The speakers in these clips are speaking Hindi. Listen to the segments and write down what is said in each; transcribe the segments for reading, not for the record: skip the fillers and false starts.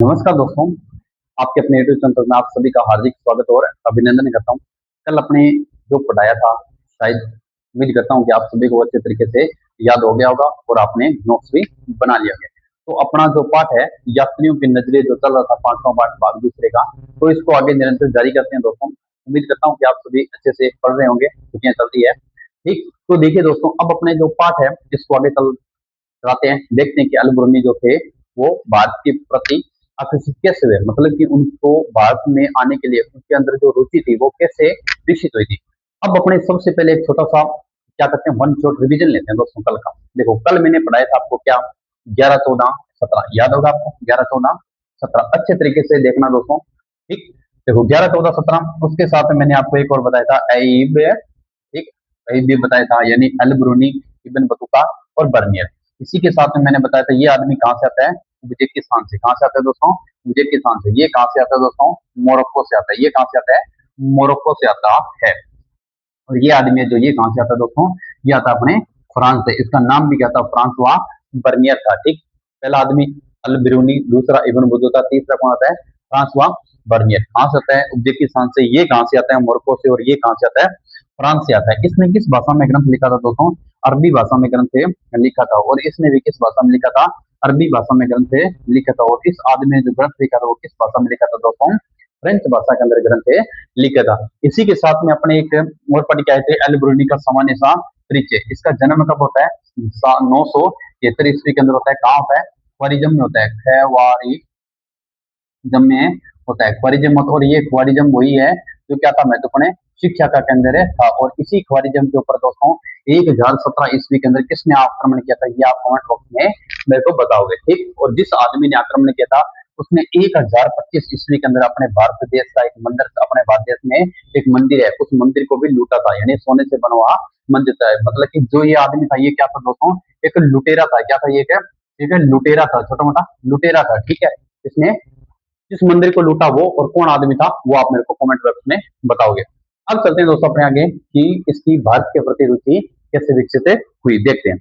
नमस्कार दोस्तों, आपके अपने यूट्यूब चैनल में आप सभी का हार्दिक स्वागत और अभिनंदन करता हूँ। कल अपने जो पढ़ाया था, शायद उम्मीद करता हूँ कि आप सभी को अच्छे तरीके से याद हो गया होगा और आपने नोट्स भी बना लिया होगा। तो अपना जो पाठ है, यात्रियों की नजरें, जो चल रहा था 5वां पाठ भाग दूसरे का, तो इसको आगे निरंतर जारी करते हैं दोस्तों। उम्मीद करता हूँ कि आप सभी अच्छे से पढ़ रहे होंगे, छुट्टियां चलती है। ठीक, तो देखिए दोस्तों, अब अपने जो पाठ है इसको आगे चलाते हैं। देखते हैं कि अल ब्रूनी जो थे वो भारत के प्रति आकर्षित कैसे हुए, मतलब कि उनको भारत में आने के लिए उनके अंदर जो रुचि थी वो कैसे विकसित हुई थी। अब अपने सबसे पहले एक छोटा सा क्या करते हैं, वन शॉट रिवीजन लेते हैं दोस्तों कल का। देखो, कल मैंने पढ़ाया था आपको क्या, 11, 14, 17 याद होगा आपको, 11, 14, 17 अच्छे तरीके से देखना दोस्तों। ठीक, देखो 11, 14, 17 उसके साथ में मैंने आपको एक और बताया था ऐब। ठीक, ऐब भी बताया था, यानी अल ब्रूनी, इब्न बतूता और बर्नियर। इसी के साथ में मैंने बताया था ये आदमी कहाँ से आता है, उज्बेकिस्तान से। कहाँ से आता है दोस्तों, उज्बेकिस्तान से। ये कहाँ से आता है दोस्तों, मोरक्को से आता है। ये कहाँ से आता है, मोरक्को से आता है। और ये आदमी है जो, ये कहाँ से आता है दोस्तों, ये आता है अपने फ्रांस से। इसका नाम भी क्या था, फ्रांसवा बर्नियर था। ठीक, पहला आदमी अल बिरूनी, दूसरा इब्न बतूता, तीसरा कौन आता है, फ्रांसवा बर्नियर। कहाँ से आता है, उज्बेकिस्तान से। ये कहाँ से आता है, मोरक्को से। और ये कहाँ से आता है, फ्रांस से आता है। इसने किस भाषा में ग्रंथ लिखा था दोस्तों, अरबी भाषा में ग्रंथ लिखा था। और इसने भी किस भाषा में लिखा था, अरबी भाषा में ग्रंथ लिखा था। और इस आदमी ने जो ग्रंथ लिखा था वो किस भाषा में लिखा था दोस्तों, फ्रेंच भाषा के अंदर ग्रंथ लिखा था। इसी के साथ में अपने एक और पढ़ के आए थे, एल ब्रूनी का सामान्य सा परिचय। इसका जन्म कब होता है, 973 ईस्वी के अंदर होता है। कहाँ होता है, ख्वारिज़म में होता है। ख्वारिज़म में होता है, ख्वारिज़म। और ये ख्वारिज़म वही है जो क्या था, महत्वपूर्ण शिक्षा का केंद्र था। और इसी ख्वारिज़म के ऊपर दोस्तों 1017 ईस्वी के अंदर किसने आक्रमण किया था, ये आप कमेंट बॉक्स में मेरे को बताओगे। ठीक, और जिस आदमी ने आक्रमण किया था उसने 1025 ईस्वी के अंदर अपने भारत देश का एक मंदिर, अपने भारत देश में एक मंदिर है, उस मंदिर को भी लूटा था। यानी सोने से बना हुआ मंदिर था। मतलब कि जो ये आदमी था ये क्या था दोस्तों, एक लुटेरा था। क्या था ये, क्या, एक लुटेरा था, छोटा मोटा लुटेरा था। ठीक है, इसने जिस मंदिर को लूटा वो और कौन आदमी था वो आप मेरे को कमेंट बॉक्स में बताओगे। अब चलते हैं दोस्तों अपने आगे कि इसकी भारत के प्रति रुचि कैसे विकसित हुई, देखते हैं।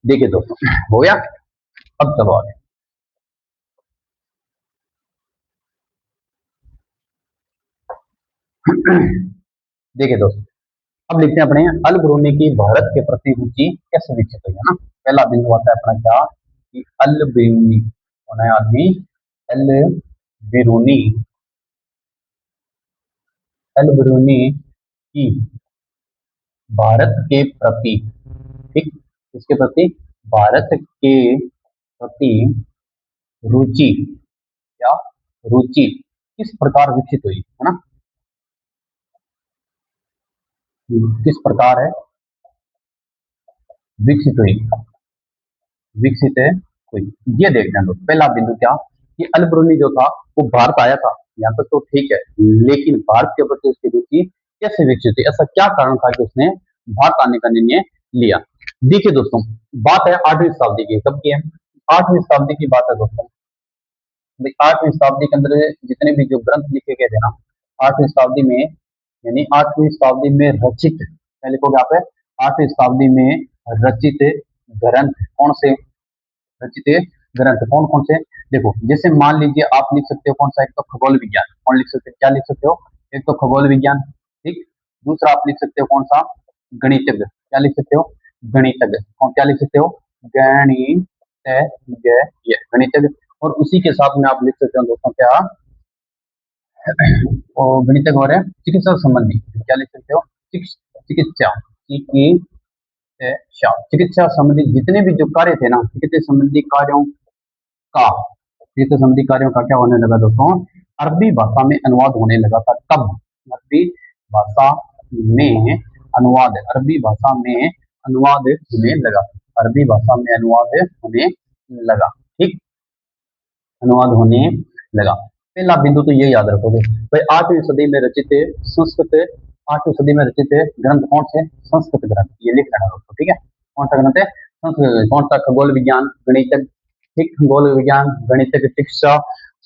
देखिए दोस्तों, हो गया। अब चलो आगे। देखिए दोस्तों, अब लिखते हैं अपने, अल ब्रूनी की भारत के प्रति रुचि कैसे विकसित हुई, है ना। पहला बिंदु आता है अपना क्या, कि अल ब्रूनी कौन है आदमी, अल बिरूनी, अल ब्रूनी की भारत के प्रति, ठीक, इसके प्रति, भारत के प्रति रुचि, क्या, रुचि किस प्रकार विकसित हुई, है ना। किस प्रकार है विकसित हुई, विकसित हुई, ये देखना है। तो पहला बिंदु क्या, कि अल ब्रूनी जो था वो भारत आया था, यहाँ तक तो ठीक है। लेकिन भारत के प्रति उसकी रुचि कैसे विकसित हुई, ऐसा क्या कारण था कि उसने भारत आने का निर्णय लिया। देखिए दोस्तों, बात है 8वीं शताब्दी की, कब की है, 8वीं शताब्दी की बात है दोस्तों। 8वीं शताब्दी के अंदर जितने भी जो ग्रंथ लिखे गए थे ना, 8वीं शताब्दी में, यानी 8वीं शताब्दी में रचित, क्या लिखोगे आप, 8वीं शताब्दी में रचित ग्रंथ कौन से, रचित ग्रंथ कौन कौन से। देखो, जैसे मान लीजिए आप लिख सकते हो कौन सा, एक तो खगोल विज्ञान, कौन लिख सकते हो, क्या लिख सकते हो, एक तो खगोल विज्ञान। ठीक, दूसरा आप लिख सकते हो कौन सा, गणितज्ञ, क्या लिख सकते हो, गणितज्ञ। कौन, क्या लिख सकते हो, गणितज्ञ, गणितज्ञ। और उसी के साथ में आप लिख सकते हो दोस्तों क्या, और गणितज्ञ और है चिकित्सा संबंधी, क्या लिख सकते हो, चिकित्सा, चिकित्सा, चिकित्सा संबंधी जितने भी जो कार्य थे ना, चिकित्सा संबंधी कार्यों का, चिकित्सा संबंधी कार्यों का क्या होने लगा दोस्तों, अरबी भाषा में अनुवाद होने लगा था। कब, अरबी भाषा में अनुवाद, अरबी भाषा में अनुवाद होने लगा, अरबी भाषा में अनुवाद होने लगा। ठीक, अनुवाद होने लगा। पहला बिंदु तो ये याद रखोगे भाई, 8वीं सदी में रचित संस्कृत, 8वीं सदी में रचित ग्रंथ कौन से, संस्कृत ग्रंथ, ये लिख लेना दोस्तों। ठीक है, कौन सा ग्रंथ है, संस्कृत। कौन सा, खगोल विज्ञान, गणित, ठीक, खगोल विज्ञान, गणित, शिक्षा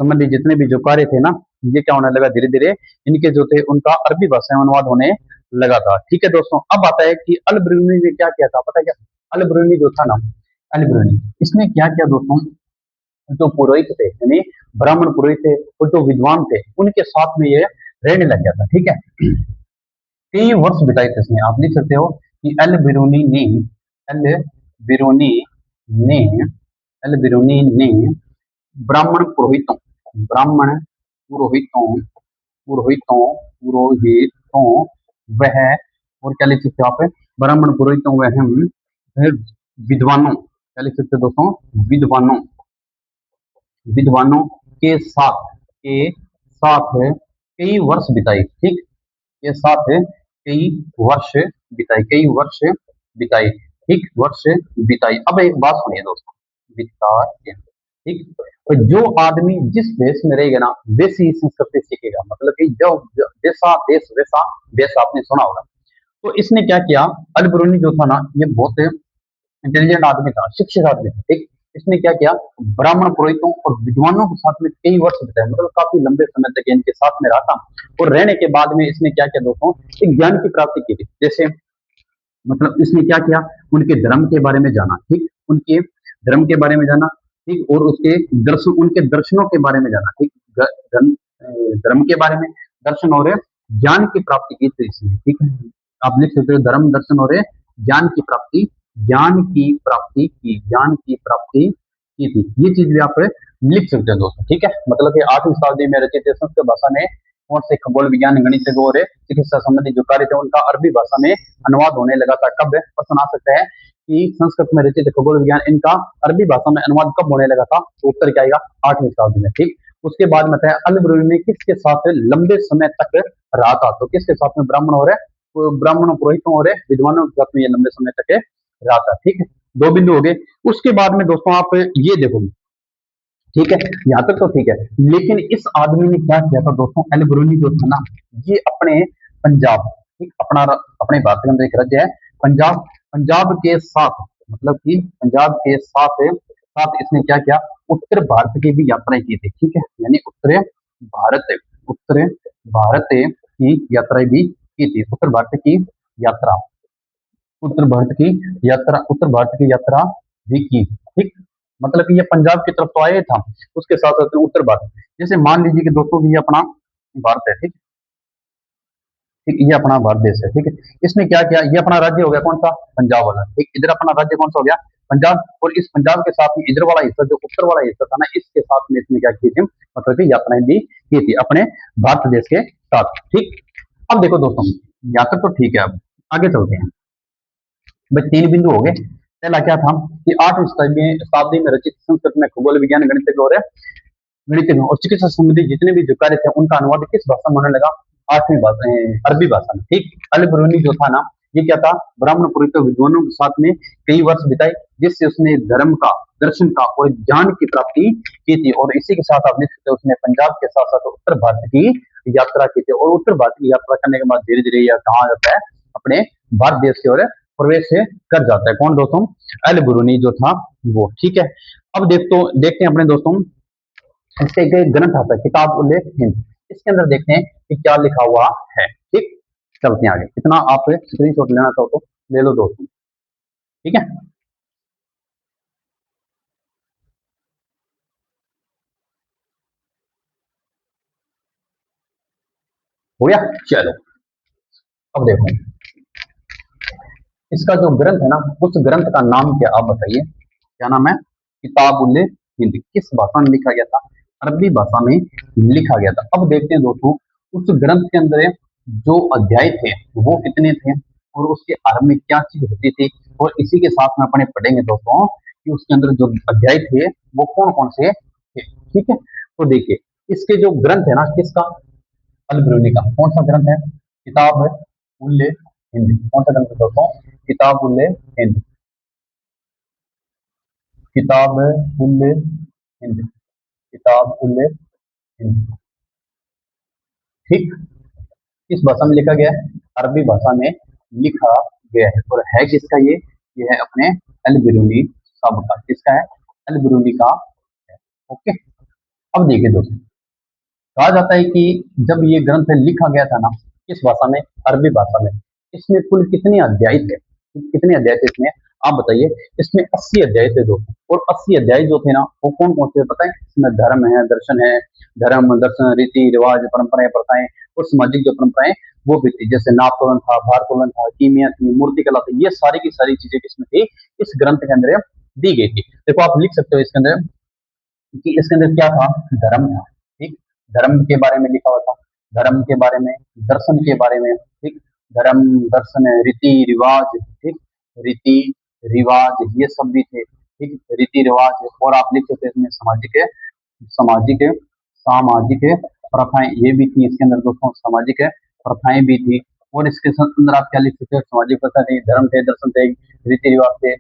संबंधी जितने भी जो कार्य थे ना, ये क्या होने लगा, धीरे धीरे इनके जो थे उनका अरबी भाषा में अनुवाद होने लगा था। ठीक है दोस्तों, अब आता है कि अल ब्रूनी ने क्या किया था, पता है क्या, अल ब्रूनी जो था ना, अल ब्रूनी इसने क्या किया दोस्तों, जो पुरोहित थे यानी ब्राह्मण पुरोहित थे और जो विद्वान थे उनके साथ में ये रहने लग गया था। ठीक है, कई वर्ष बिताए थे इसने। आप लिख सकते हो कि एल बिरूनी ने एल बिरूनी ने ब्राह्मण पुरोहितों ब्राह्मण पुरोहितों पुरोहितों पुरोहितों वह, और क्या लिख सकते हो आप, ब्राह्मण पुरोहितों वह विद्वानों, क्या लिख सकते हो दोस्तों, विद्वानों विद्वानों के साथ कई वर्ष बिताए। ठीक, के साथ कई वर्ष बिताए। ठीक, वर्ष बिताई। अब एक बात सुनिए दोस्तों, बिताए। ठीक, तो जो आदमी जिस देश में रहेगा ना वैसी ही संस्कृति सीखेगा, मतलब कि जो जैसा देश वैसा देश, आपने सुना होगा। तो इसने क्या किया, अल बिरूनी जो था ना ये बहुत इंटेलिजेंट आदमी था, शिक्षित आदमी था। ठीक, इसने क्या किया, ब्राह्मण पुरोहितों और विद्वानों के साथ में कई वर्ष बिताए, मतलब काफी लंबे समय तक इनके साथ में रहा था। और रहने के बाद में इसने क्या किया दोस्तों, एक ज्ञान की प्राप्ति की थी। जैसे मतलब इसने क्या किया, उनके धर्म के बारे में जाना। ठीक, उनके धर्म के बारे में जाना। ठीक, और उसके दर्शन, उनके दर्शनों के बारे में जाना। ठीक, धर्म के बारे में, दर्शन और ज्ञान की प्राप्ति की थी इसने। ठीक है, आप लिख सकते हो धर्म, दर्शन और ज्ञान की प्राप्ति, ज्ञान की प्राप्ति की थी। ये चीज भी आप लिख सकते हो दोस्तों। ठीक है, मतलब कि 8वीं शताब्दी में रचित संस्कृत भाषा में कौन से खगोल विज्ञान, गणित और चिकित्सा संबंधी जो कार्य थे उनका अरबी भाषा में अनुवाद होने लगा था। कब प्रश्न आ सकता है कि संस्कृत में रचित खगोल विज्ञान इनका अरबी भाषा में अनुवाद कब होने लगा था, तो उत्तर क्या आएगा, 8वीं शताब्दी में। ठीक, उसके बाद में अल बिरूनी ने किसके साथ लंबे समय तक रहा था, तो किसके साथ में, ब्राह्मणों पुरोहितों और विद्वानों के साथ में ये लंबे समय तक रहा था। ठीक है, दो बिंदु हो गए। उसके बाद में दोस्तों आप ये देखो, ठीक है, यहाँ तक तो ठीक है, लेकिन इस आदमी ने क्या किया था दोस्तों, अल बिरूनी जो था ना ये अपने पंजाब, ठीक, अपने भारत के अंदर एक राज्य है पंजाब, पंजाब के साथ, मतलब कि पंजाब के साथ साथ इसने क्या किया, उत्तर भारत की भी यात्राएं की थी। ठीक है, यानी उत्तर भारत की यात्राएं भी की थी। यात्रा उत्तर भारत की यात्रा भी की। ठीक, मतलब कि ये पंजाब की तरफ तो आया था, उसके साथ साथ उत्तर भारत, जैसे मान लीजिए कि दोस्तों कि ये अपना भारत है। ठीक, ठीक, ये अपना भारत देश है। ठीक है, इसने क्या किया, ये अपना राज्य हो गया कौन सा, पंजाब वाला। ठीक, इधर अपना राज्य कौन सा हो गया, पंजाब, और इस पंजाब के साथ में इधर वाला हिस्सा जो उत्तर वाला हिस्सा था ना, इसके साथ में इसने क्या की थी, मतलब कि यात्राएं भी की थी अपने भारत देश के साथ। ठीक, अब देखो दोस्तों, यहाँ तक तो ठीक है, अब आगे चलते हैं भाई। 3 बिंदु हो गए। पहला क्या था कि 8वीं शताब्दी में रचित संस्कृत में खगोल विज्ञान, गणित और चिकित्सा संबंधी जितने भी जो कार्य थे उनका अनुवाद किस भाषा में होने लगा, 8वीं भाषा, अरबी भाषा में। ठीक, अल बिरूनी जो था ना ये क्या था, ब्राह्मण पुरोहित विद्वानों के साथ में कई वर्ष बिताए, जिससे उसने धर्म का, दर्शन का और ज्ञान की प्राप्ति की थी। और इसी के साथ आप देख सकते हो उसने पंजाब के साथ साथ उत्तर भारत की यात्रा की थी, और उत्तर भारत की यात्रा करने के बाद धीरे धीरे यह कहाँ जाता है, अपने भारत देश की ओर प्रवेश कर जाता है। कौन दोस्तों, अल बिरूनी जो था वो। ठीक है, अब देखते हैं अपने दोस्तों, इसका एक ग्रंथ आता है किताब उल हिंद, इसके अंदर देखते हैं कि क्या लिखा हुआ है। ठीक, चलते हैं आगे। इतना आप स्क्रीनशॉट लेना चाहो तो ले लो दोस्तों। ठीक है, हो गया, चलो। अब देखो इसका जो ग्रंथ है ना, उस ग्रंथ का नाम क्या, आप बताइए क्या नाम है, किताब उल हिंद। किस भाषा में लिखा गया था, अरबी भाषा में लिखा गया था। अब देखते हैं दोस्तों उस ग्रंथ के अंदर जो अध्याय थे वो कितने थे, और उसके आरंभ में क्या चीज होती थी, और इसी के साथ में अपने पढ़ेंगे दोस्तों कि उसके अंदर जो अध्याय थे वो कौन कौन से थे। ठीक है, तो देखिए इसके जो ग्रंथ है ना, किसका, अल बिरूनी का, कौन सा ग्रंथ है, किताब उल हिंद। कौन सा ग्रंथ है दोस्तों, किताब उल हिंद, किताब उल हिंद, किताब उल हिंद। ठीक, किस भाषा में लिखा गया है, अरबी भाषा में लिखा गया है। और है किसका ये है अपने अल बिरूनी साहब का। किसका है, अल बिरूनी का है। ओके, अब देखिए दोस्तों, कहा जाता है कि जब ये ग्रंथ लिखा गया था ना, किस भाषा में, अरबी भाषा में, इसमें कुल कितने अध्याय थे, कितने अध्याय थे इसमें, आप बताइए, इसमें 80 अध्याय थे दोस्तों, और 80 अध्याय जो थे ना वो कौन कौन से पता है? इसमें धर्म है, दर्शन है, धर्म दर्शन रीति रिवाज परंपराएं प्रथाएं और सामाजिक जो परंपराएं वो भी थी, जैसे नाप तोलन था, भार तोलन था, कीमिया थी, मूर्ति कला थी, ये सारी की सारी चीजें किसमें थी? इस ग्रंथ के अंदर दी गई थी। देखो आप लिख सकते हो इसके अंदर कि इसके अंदर क्या था? धर्म था, ठीक, धर्म के बारे में लिखा हुआ था, धर्म के बारे में, दर्शन के बारे में, ठीक, धर्म दर्शन रीति रिवाज, ठीक, रीति रिवाज ये सब भी थे, ठीक, रीति रिवाज, और आप लिख सकते हैं इसमें सामाजिक है, सामाजिक है, सामाजिक है, प्रथाएं ये भी थी इसके अंदर दोस्तों, सामाजिक है, प्रथाएं भी थी, और इसके अंदर आप क्या लिख सकते हो? सामाजिक प्रथा थी, धर्म थे, दर्शन थे, रीति रिवाज थे,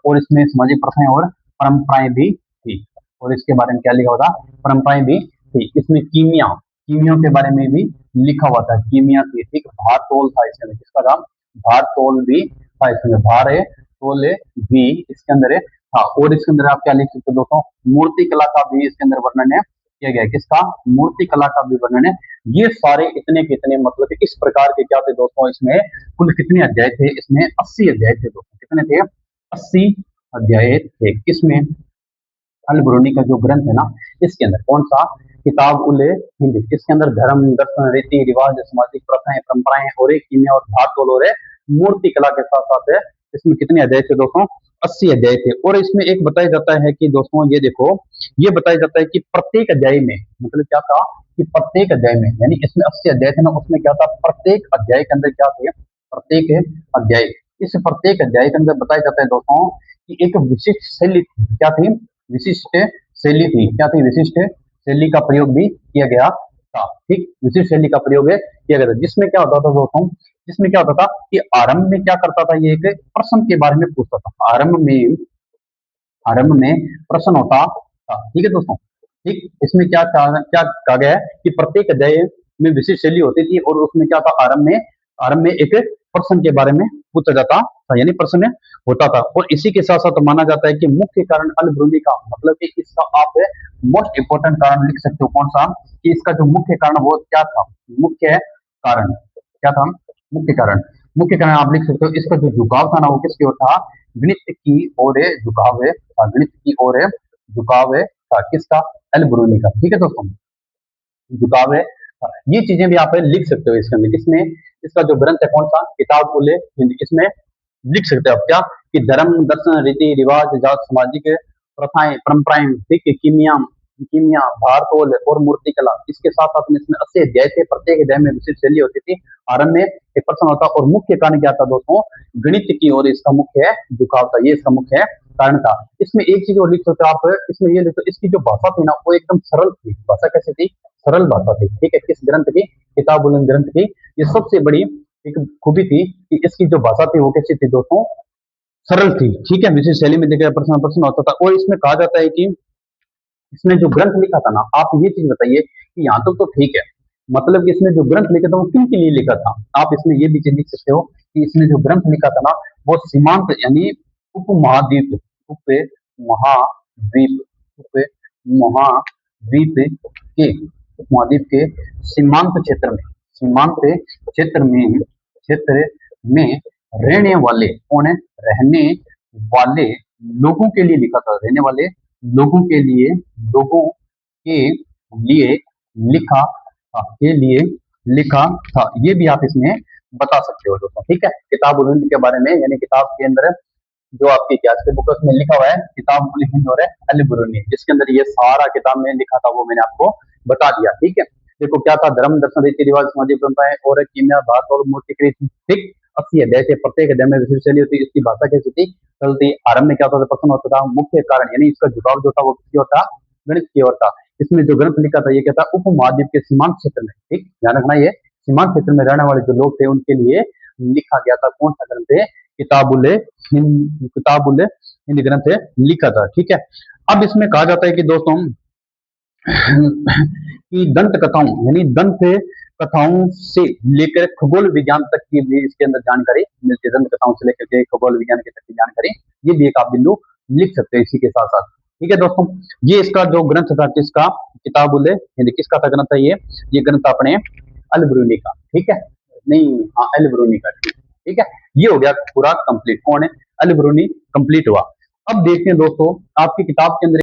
और इसमें सामाजिक प्रथाएं और परंपराएं भी थी, और इसके बारे में क्या लिखा हुआ था? परंपराएं भी थी। इसमें कीमिया, कीमिया के बारे में भी लिखा हुआ था, कीमिया थी, ठीक, भार तोल था इसके अंदर, किसका था? भार तोल भी था इसके अंदर, भार है तोल भी इसके अंदर है था, और इसके अंदर आप क्या लिख सकते हो दोस्तों? मूर्ति कला का भी इसके अंदर वर्णन है किया गया, किसका? मूर्ति कला का भी वर्णन है। ये सारे इतने कितने मतलब इस प्रकार के क्या थे दोस्तों? इसमें कुल कितने अध्याय थे? इसमें 80 अध्याय थे दोस्तों, कितने थे? 80 अध्याय थे। किसमें? अल ब्रूनी का जो ग्रंथ है ना, इसके अंदर कौन सा? किताब उल हिंद, इसके अंदर धर्म दर्शन रीति रिवाज सामाजिक प्रथाएं परंपराएं और एक कीमिया और भार तोल और मूर्ति कला के साथ साथ इसमें कितने अध्याय थे दोस्तों? 80 अध्याय थे। और इसमें एक बताया जाता है कि दोस्तों ये देखो, ये बताया जाता है कि प्रत्येक अध्याय में मतलब क्या था कि प्रत्येक अध्याय में, यानी इसमें 80 अध्याय थे ना, उसमें क्या था? प्रत्येक अध्याय के अंदर क्या थे? प्रत्येक अध्याय, इस प्रत्येक अध्याय के अंदर बताया जाता है दोस्तों कि एक विशिष्ट शैली क्या थी? विशिष्ट शैली थी, क्या थी? विशिष्ट शैली का प्रयोग भी किया गया था, ठीक, विशिष्ट शैली का प्रयोग किया गया था, जिसमें क्या होता था दोस्तों? जिसमें क्या होता था कि आरंभ में क्या करता था? ये एक प्रश्न के बारे में पूछता था, आरंभ में प्रश्न होता था, ठीक है दोस्तों, ठीक, इसमें क्या कहा गया है कि प्रत्येक अध्याय में विशिष्ट शैली होती थी, और उसमें क्या था? आरंभ में एक प्रश्न के बारे में पूछा जाता था, यानी प्रश्न होता था, और इसी के साथ साथ माना जाता है कि मुख्य कारण अल ब्रूनी का मतलब कि इसका आप मोस्ट इंपोर्टेंट कारण लिख सकते हो, कौन सा? कि इसका जो मुख्य कारण वो क्या था? मुख्य कारण क्या था? मुख्य कारण आप लिख सकते हो, इसका जो झुकाव था ना वो किसकी ओर था? गणित की ओर झुकाव था, गणित की ओर झुकाव था, किसका? अल ब्रूनी का, ठीक है दोस्तों, झुकाव है। ये चीजें भी आप लिख सकते हो इसके अंदर, इसमें इसका जो ग्रंथ है कौन सा? किताब उल हिंद, इसमें लिख सकते हो आप क्या? कि धर्म दर्शन रीति रिवाज जात सामाजिक प्रथाएं परंपराएं, ठीक है, कीमिया कीमिया भारतोल और मूर्ति कला, इसके साथ साथ में इसमें 80 अध्याय थे, प्रत्येक अध्याय में विशिष्ट शैली होती थी, आरंभ में एक प्रश्न होता, और मुख्य कारण क्या था दोस्तों? गणित की ओर इसका मुख्य झुकाव था, ये इसका मुख्य कारण था। इसमें एक चीज और लिख सकते हो आप, इसमें ये लिखो, इसकी जो भाषा थी ना वो एकदम सरल थी, भाषा कैसी थी? सरल भाषा थी, ठीक है, किस ग्रंथ की? किताब उल हिंद ग्रंथ की। ये सबसे बड़ी एक खूबी थी कि इसकी जो भाषा थी वो कैसी थी दोस्तों? सरल थी, ठीक है, विशेष शैली में देखा प्रश्न प्रश्न होता था, और इसमें कहा जाता है कि इसने जो ग्रंथ लिखा था ना, आप ये चीज बताइए कि यहाँ तक तो ठीक है, मतलब कि इसने जो ग्रंथ लिखा था वो किन के लिए लिखा था? आप इसमें ये भी चीज लिख सकते हो कि इसने जो ग्रंथ लिखा था ना वो सीमांत यानी उपमहाद्वीप उप महाद्वीप उप महाद्वीप के उपमहाद्वीप के सीमांत क्षेत्र में, सीमांत क्षेत्र में रहने वाले कौन है? रहने वाले लोगों के लिए लिखा था, रहने वाले लोगों के लिए लिखा था, के लिए लिखा था, ये भी आप इसमें बता सकते हो दोस्तों, ठीक है। किताब उल हिंद के बारे में, यानी किताब के अंदर जो आपकी इतिहास के बुक में लिखा हुआ है किताब उल हिंद और अल ब्रूनी, जिसके अंदर ये सारा किताब में लिखा था वो मैंने आपको बता दिया, ठीक है। देखो क्या था? धर्म दर्शन रीति रिवाज सामाजिक परंपराएं और कीमिया बात और मूर्ति, ठीक, 80 अध्याय थे, प्रत्येक अध्याय में विशिष्ट शैली होती, इसकी भाषा कैसी थी? सरल थी, आरंभ में क्या होता था? प्रश्न होता था, मुख्य कारण यानी इसका झुकाव जो था वो किसकी ओर था? गणित की ओर था। इसमें जो ग्रंथ लिखा था ये क्या था? उपमहाद्वीप के सीमांत क्षेत्र में, ठीक, ध्यान रखना, ये सीमांत क्षेत्र में रहने वाले जो लोग थे उनके लिए लिखा गया था। कौन सा ग्रंथ है? किताब उल हिंद ग्रंथ लिखा था, ठीक है। अब इसमें कहा जाता है कि दोस्तों कि दंत कथाओं यानी दंत कथाओं से लेकर खगोल विज्ञान तक की भी इसके अंदर जानकारी मिलती है, दंत कथाओं से लेकर के खगोल विज्ञान के तक की जानकारी, ये भी एक आप बिंदु लिख सकते हैं इसी के साथ साथ, ठीक है दोस्तों। ये इसका जो ग्रंथ था किसका? किताब उल हिंद, किसका था ग्रंथ है ये ग्रंथ अपने अल ब्रूनी का, ठीक है, नहीं हाँ अल ब्रूनी का, ठीक, ठीक है, ये हो गया पूरा कंप्लीट। कौन है? अल ब्रूनी कंप्लीट हुआ। अब देखते हैं दोस्तों आपकी किताब के अंदर